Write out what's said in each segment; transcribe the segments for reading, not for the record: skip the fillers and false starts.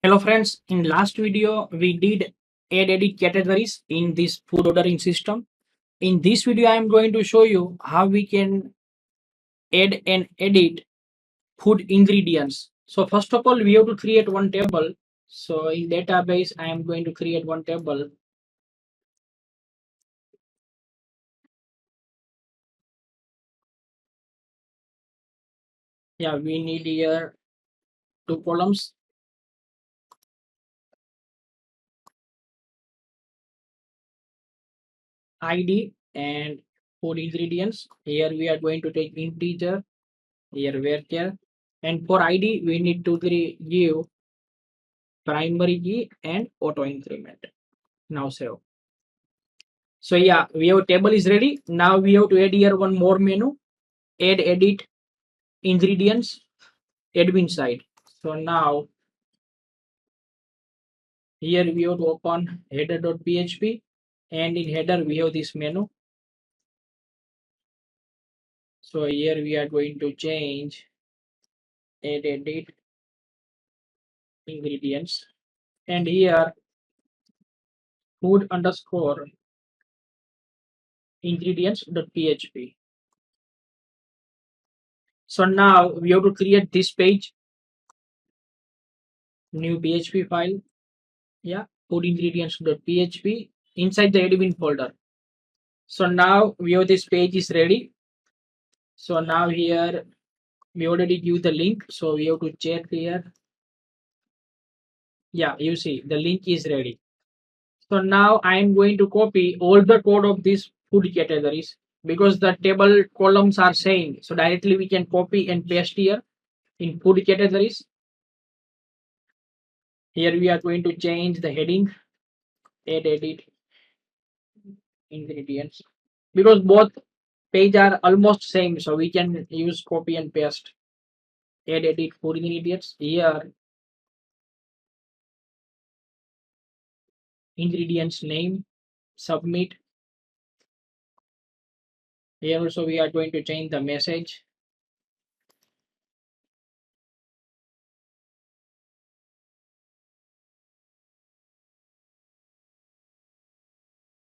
Hello friends, in last video we did add edit categories in this food ordering system. In this video I am going to show you how we can add and edit food ingredients. So first of all we have to create one table. So in database I am going to create one table. Yeah, we need here two columns, ID and food ingredients. Here we are going to take integer, here varchar, and for ID we need to give primary key and auto increment. Now save. So yeah, we have table is ready. Now we have to add here one more menu. Add edit ingredients admin side. So now here we have to open header.php and in header we have this menu. So here we are going to change add edit ingredients and here food underscore ingredients.php. So now we have to create this page, new PHP file. Yeah, food ingredients.php inside the admin folder. So now we have this page is ready. So now here we already give the link. So we have to check here. Yeah, you see the link is ready. So now I am going to copy all the code of these food categories because the table columns are same. So directly we can copy and paste here in food categories. Here we are going to change the heading, add edit ingredients because both page are almost same. So we can use copy and paste. Add edit food ingredients here, ingredients name, submit. Here also we are going to change the message.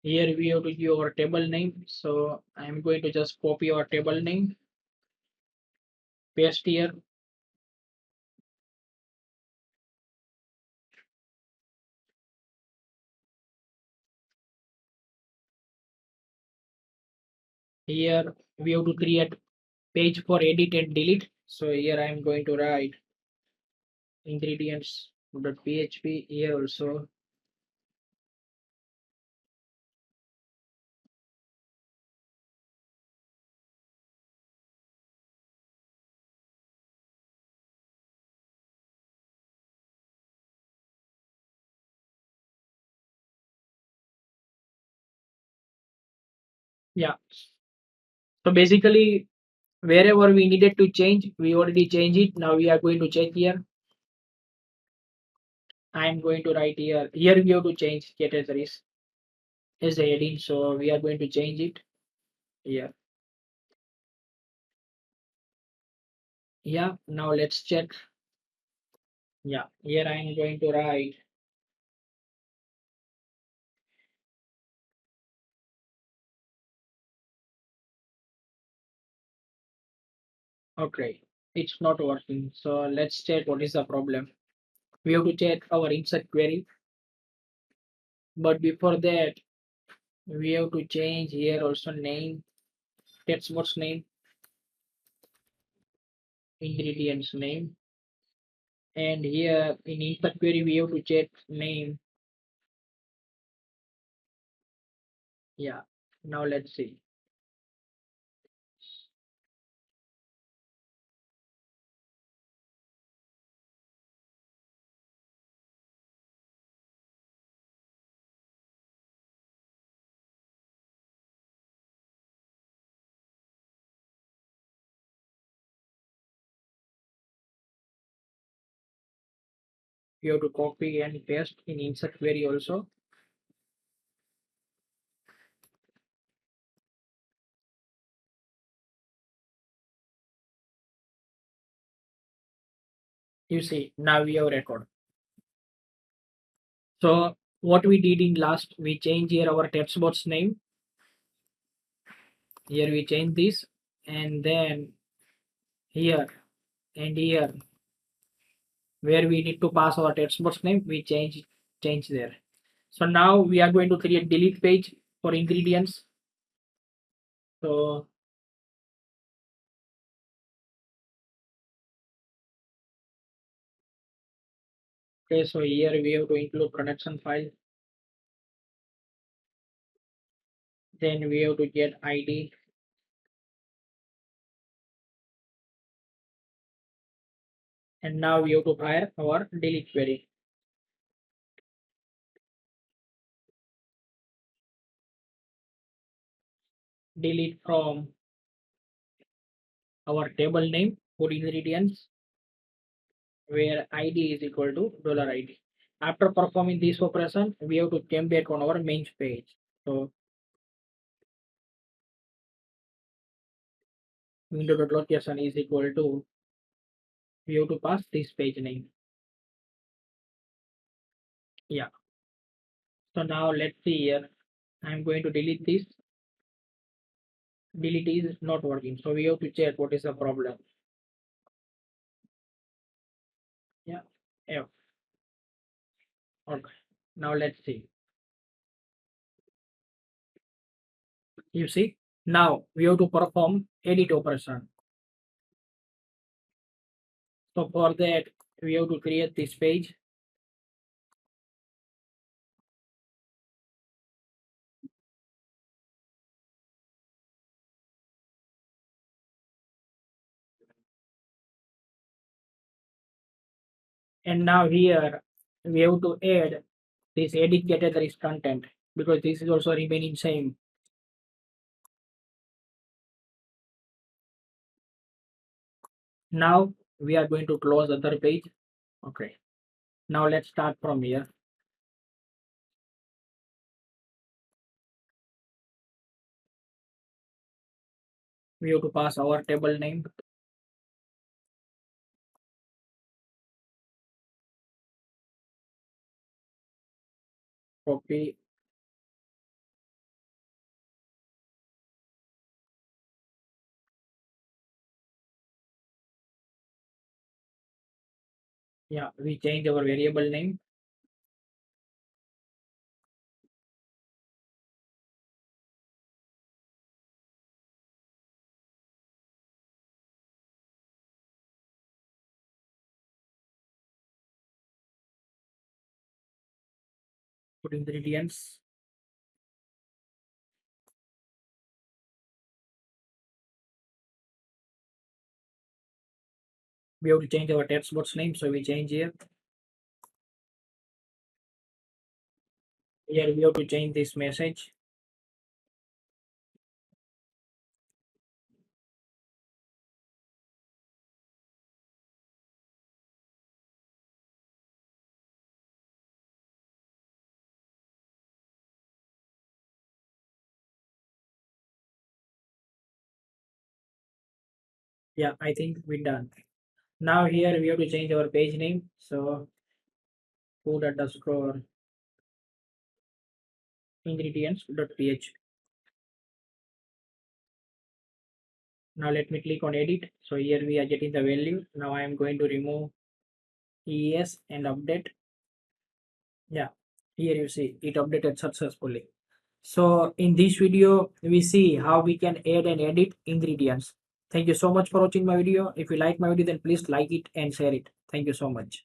Here we have to give our table name. So I'm going to just copy our table name, paste here. Here we have to create page for edit and delete. So here I'm going to write ingredients.php. Here also yeah. So basically wherever we needed to change, we already changed it. Now we are going to check here. I'm going to write here. Here we have to change categories as a heading. So we are going to change it here. Yeah. Now let's check. Yeah. Here I'm going to write. Okay. It's not working. So let's check what is the problem. We have to check our insert query. But before that, we have to change here also name. That's what's name. Ingredients name. And here in insert query, we have to check name. Yeah. Now let's see. You have to copy and paste in insert query also. You see, now we have record. So what we did in last, we change here our text box name. Here we change this, and then here and here where we need to pass our text box name, we change there. So now we are going to create delete page for ingredients. So okay, so here we have to include production file. Then we have to get ID, and now we have to fire our delete query. Delete from our table name for ingredients where ID is equal to $ID. After performing this operation, we have to come back on our main page. So window.location is equal to, we have to pass this page name. Yeah. So now let's see here. I'm going to delete this. Delete is not working. So we have to check what is the problem. Yeah. Yeah. Okay. Now let's see. You see, now we have to perform edit operation. So for that, we have to create this page. And now here we have to add this edit categories content because this is also remaining same. Now we are going to close other page. Okay. Now let's start from here. We have to pass our table name. Copy. Yeah, we change our variable name. Put ingredients. We have to change our text box name, so we change here. Here we have to change this message. Yeah, I think we're done. Now here we have to change our page name. So food underscore ingredients.php. Now let me click on edit. So here we are getting the value. Now I am going to remove ES and update. Yeah, here you see it updated successfully. So in this video, we see how we can add and edit ingredients. Thank you so much for watching my video. If you like my video, then please like it and share it. Thank you so much.